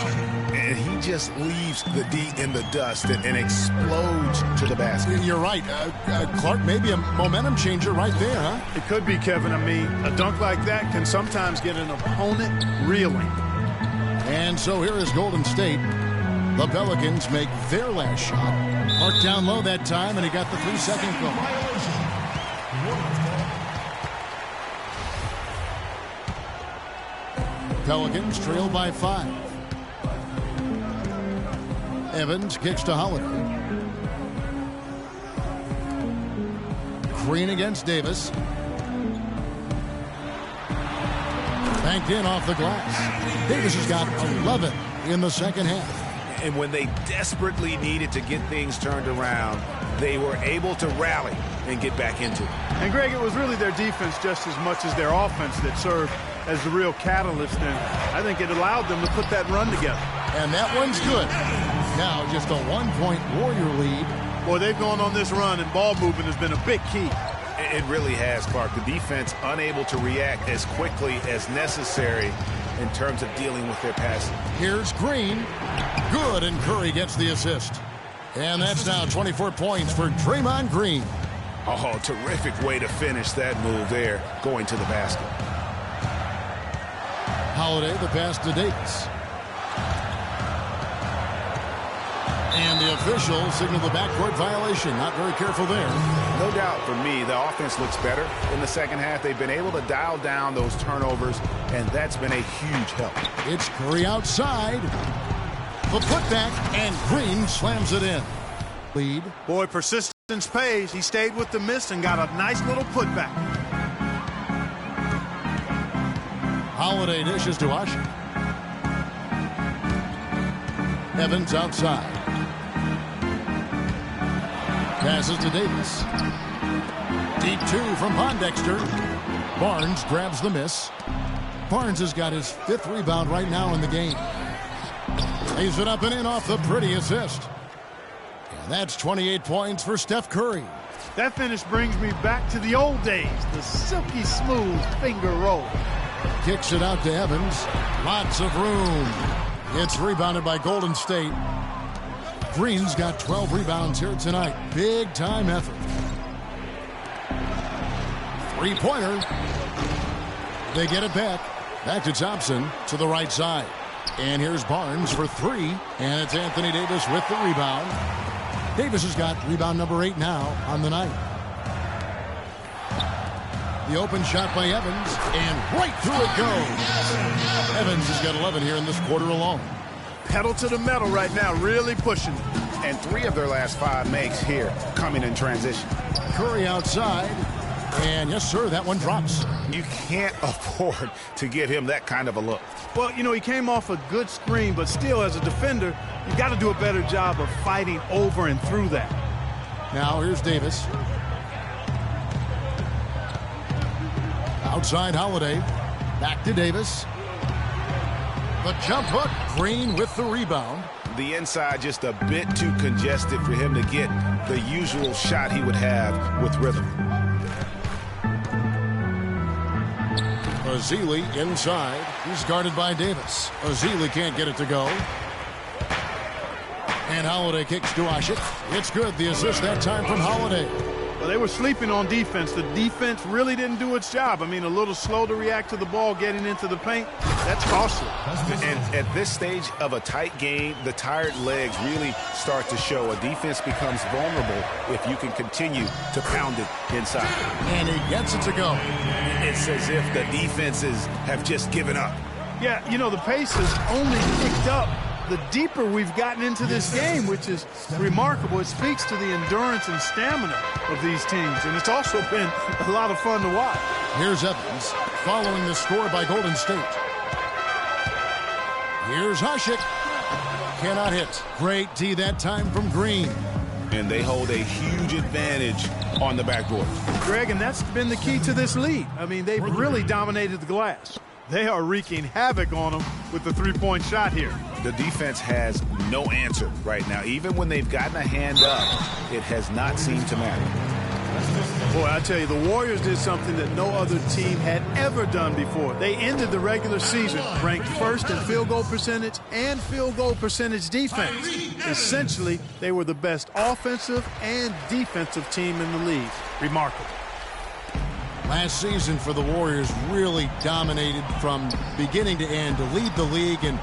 Speaker 5: And he just leaves the D in the dust and explodes to the basket.
Speaker 4: You're right. Clark, maybe a momentum changer right there, huh?
Speaker 6: It could be, Kevin. I mean, a dunk like that can sometimes get an opponent reeling.
Speaker 4: And so here is Golden State. The Pelicans make their last shot. Marked down low that time, and he got the 3-second goal. Pelicans trail by 5. Evans kicks to Holiday. Green against Davis. Banked in off the glass. Davis has got 11 in the second half.
Speaker 5: And when they desperately needed to get things turned around, they were able to rally and get back into it.
Speaker 6: And, Greg, it was really their defense just as much as their offense that served as the real catalyst, and I think it allowed them to put that run together.
Speaker 4: And that one's good. Now just a 1-point Warrior lead.
Speaker 6: Boy, they've gone on this run, and ball movement has been a big key.
Speaker 5: It really has, Clark. The defense unable to react as quickly as necessary in terms of dealing with their passing.
Speaker 4: Here's Green. Good, and Curry gets the assist. And that's now 24 points for Draymond Green.
Speaker 5: Oh, terrific way to finish that move there, going to the basket.
Speaker 4: Holiday, the pass to Davis. And the official signaled the backcourt violation. Not very careful there.
Speaker 5: No doubt for me, the offense looks better in the second half. They've been able to dial down those turnovers, and that's been a huge help.
Speaker 4: It's Curry outside. The putback, and Green slams it in. Lead.
Speaker 6: Boy, persistence pays. He stayed with the miss and got a nice little putback.
Speaker 4: Holiday dishes to Ashik. Evans outside. Passes to Davis. Deep 2 from Pondexter. Barnes grabs the miss. Barnes has got his 5th rebound right now in the game. Lays it up and in off the pretty assist. And that's 28 points for Steph Curry.
Speaker 6: That finish brings me back to the old days, the silky smooth finger roll.
Speaker 4: Kicks it out to Evans. Lots of room. It's rebounded by Golden State. Green's got 12 rebounds here tonight. Big time effort. Three-pointer. They get it back. Back to Thompson to the right side. And here's Barnes for 3. And it's Anthony Davis with the rebound. Davis has got rebound number 8 now on the night. The open shot by Evans, and right through it goes. Evans has got 11 here in this quarter alone.
Speaker 6: Pedal to the metal right now, really pushing.
Speaker 5: And 3 of their last 5 makes here, coming in transition.
Speaker 4: Curry outside, and yes, sir, that one drops.
Speaker 5: You can't afford to give him that kind of a look.
Speaker 6: Well, you know, he came off a good screen, but still, as a defender, you got to do a better job of fighting over and through that.
Speaker 4: Now here's Davis. Outside Holiday. Back to Davis. The jump hook. Green with the rebound.
Speaker 5: The inside just a bit too congested for him to get the usual shot he would have with rhythm.
Speaker 4: Azili inside. He's guarded by Davis. Azili can't get it to go. And Holiday kicks to Ashik. It's good. The assist that time from Holiday.
Speaker 6: Well, they were sleeping on defense. The defense really didn't do its job. I mean, a little slow to react to the ball getting into the paint. That's costly.
Speaker 5: And at this stage of a tight game, the tired legs really start to show. A defense becomes vulnerable if you can continue to pound it inside.
Speaker 4: And he gets it to go.
Speaker 5: It's as if the defenses have just given up.
Speaker 6: Yeah, you know, the pace has only picked up the deeper we've gotten into this game, which is remarkable. It speaks to the endurance and stamina of these teams, and it's also been a lot of fun to watch.
Speaker 4: Here's Evans following the score by Golden State. Here's Ashik. Cannot hit. Great D that time from Green.
Speaker 5: And they hold a huge advantage on the backboard.
Speaker 6: Greg, and that's been the key to this lead. I mean, they've really dominated the glass. They are wreaking havoc on them with the three-point shot here.
Speaker 5: The defense has no answer right now. Even when they've gotten a hand up, it has not seemed to matter.
Speaker 6: Boy, I tell you, the Warriors did something that no other team had ever done before. They ended the regular season ranked first in field goal percentage and field goal percentage defense. Essentially, they were the best offensive and defensive team in the league. Remarkable.
Speaker 4: Last season for the Warriors really dominated from beginning to end to lead the league and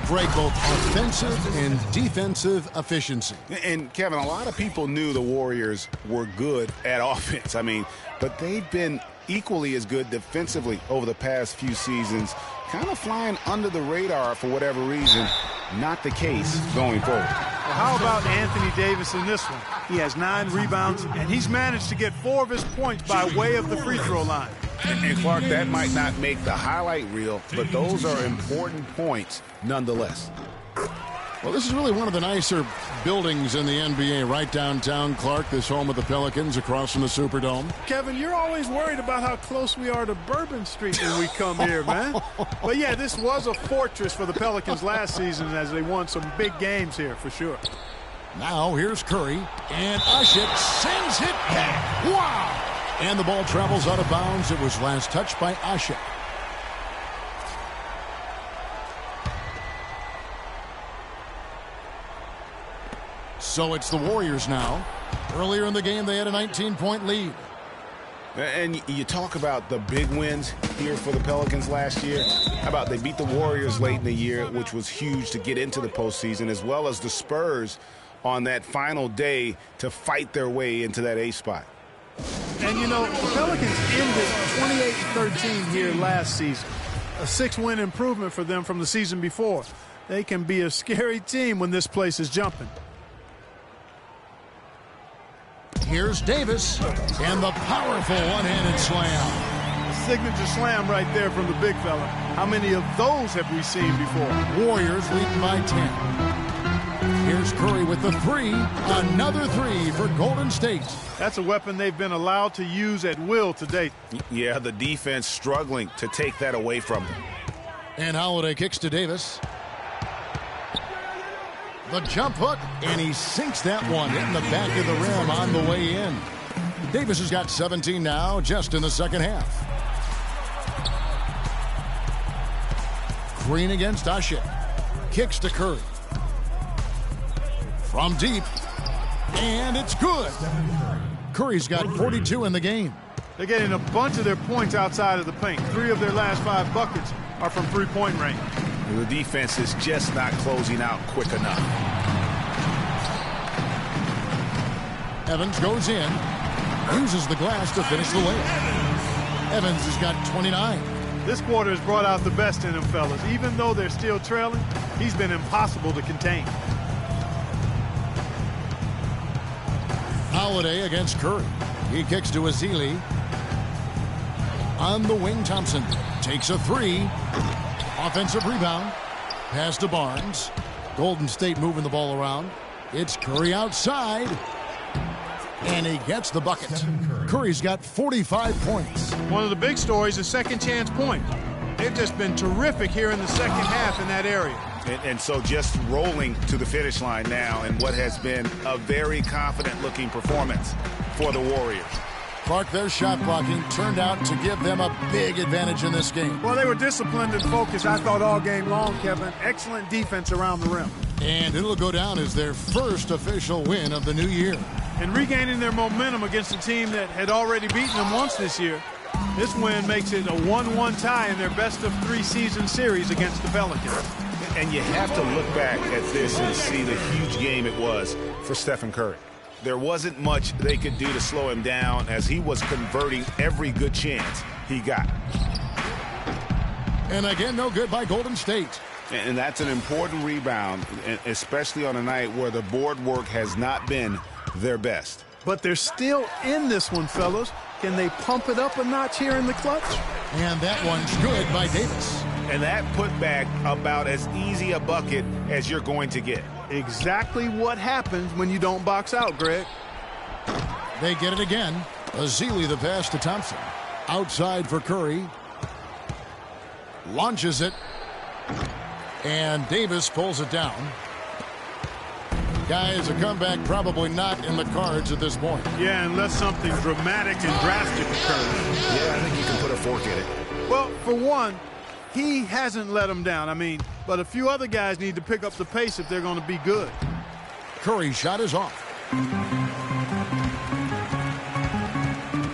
Speaker 4: break both offensive and defensive efficiency.
Speaker 5: And, Kevin, a lot of people knew the Warriors were good at offense. I mean, but they've been equally as good defensively over the past few seasons, kind of flying under the radar for whatever reason. Not the case going forward.
Speaker 6: Well, how about Anthony Davis in this one? He has 9 rebounds, and he's managed to get 4 of his points by way of the free throw line.
Speaker 5: And Clark, that might not make the highlight reel, but those are important points nonetheless.
Speaker 4: Well, this is really one of the nicer buildings in the NBA, right downtown, Clark, this home of the Pelicans across from the Superdome.
Speaker 6: Kevin, you're always worried about how close we are to Bourbon Street when we come here, man. But, yeah, this was a fortress for the Pelicans last season as they won some big games here, for sure.
Speaker 4: Now, here's Curry, and Ushit sends it back. Wow! And the ball travels out of bounds. It was last touched by Ushit. So it's the Warriors now. Earlier in the game, they had a 19-point lead.
Speaker 5: And you talk about the big wins here for the Pelicans last year. How about they beat the Warriors late in the year, which was huge to get into the postseason, as well as the Spurs on that final day to fight their way into that 8th spot.
Speaker 6: And, you know, the Pelicans ended 28-13 here last season. A 6-win improvement for them from the season before. They can be a scary team when this place is jumping.
Speaker 4: Here's Davis, and the powerful one-handed slam.
Speaker 6: A signature slam right there from the big fella. How many of those have we seen before?
Speaker 4: Warriors leading by 10. Here's Curry with the 3. Another 3 for Golden State.
Speaker 6: That's a weapon they've been allowed to use at will to date.
Speaker 5: Yeah, the defense struggling to take that away from them.
Speaker 4: And Holiday kicks to Davis. The jump hook, and he sinks that one in the back of the rim on the way in. Davis has got 17 now, just in the second half. Green against Ushit. Kicks to Curry. From deep, and it's good. Curry's got 42 in the game.
Speaker 6: They're getting a bunch of their points outside of the paint. 3 of their last 5 buckets are from three-point range.
Speaker 5: The defense is just not closing out quick enough.
Speaker 4: Evans goes in, uses the glass to finish the layup. Evans has got 29.
Speaker 6: This quarter has brought out the best in him, fellas. Even though they're still trailing, he's been impossible to contain.
Speaker 4: Holiday against Curry. He kicks to Azili. On the wing, Thompson takes a 3. Offensive rebound. Pass to Barnes. Golden State moving the ball around. It's Curry outside. And he gets the bucket. Curry's got 45 points.
Speaker 6: One of the big stories is second chance point. They've just been terrific here in the second half in that area.
Speaker 5: And so just rolling to the finish line now in what has been a very confident-looking performance for the Warriors.
Speaker 4: Clark, their shot blocking turned out to give them a big advantage in this game.
Speaker 6: Well, they were disciplined and focused, I thought, all game long, Kevin. Excellent defense around the rim.
Speaker 4: And it'll go down as their first official win of the new year.
Speaker 6: And regaining their momentum against a team that had already beaten them once this year, this win makes it a 1-1 tie in their best-of-3 season series against the Pelicans.
Speaker 5: And you have to look back at this and see the huge game it was for Stephen Curry. There wasn't much they could do to slow him down as he was converting every good chance he got.
Speaker 4: And again, no good by Golden State.
Speaker 5: And that's an important rebound, especially on a night where the board work has not been their best.
Speaker 6: But they're still in this one, fellas. Can they pump it up a notch here in the clutch?
Speaker 4: And that one's good by Davis.
Speaker 5: And that put back about as easy a bucket as you're going to get.
Speaker 6: Exactly what happens when you don't box out, Greg.
Speaker 4: They get it again. Azili the pass to Thompson. Outside for Curry. Launches it. And Davis pulls it down. Guys, a comeback probably not in the cards at this point.
Speaker 6: Yeah, unless something dramatic and drastic occurs.
Speaker 5: Yeah, I think you can put a fork in it.
Speaker 6: Well, for one, he hasn't let them down. I mean, but a few other guys need to pick up the pace if they're going to be good.
Speaker 4: Curry's shot is off.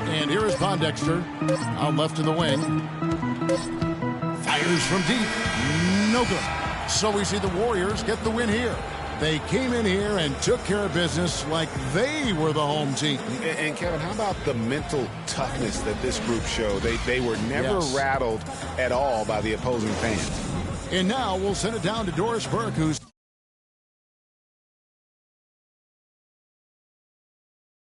Speaker 4: And here is Pondexter. Out left in the wing. Fires from deep. No good. So we see the Warriors get the win here. They came in here and took care of business like they were the home team.
Speaker 5: And Kevin, how about the mental toughness that this group showed? They were never rattled at all by the opposing fans.
Speaker 4: And now we'll send it down to Doris Burke, who's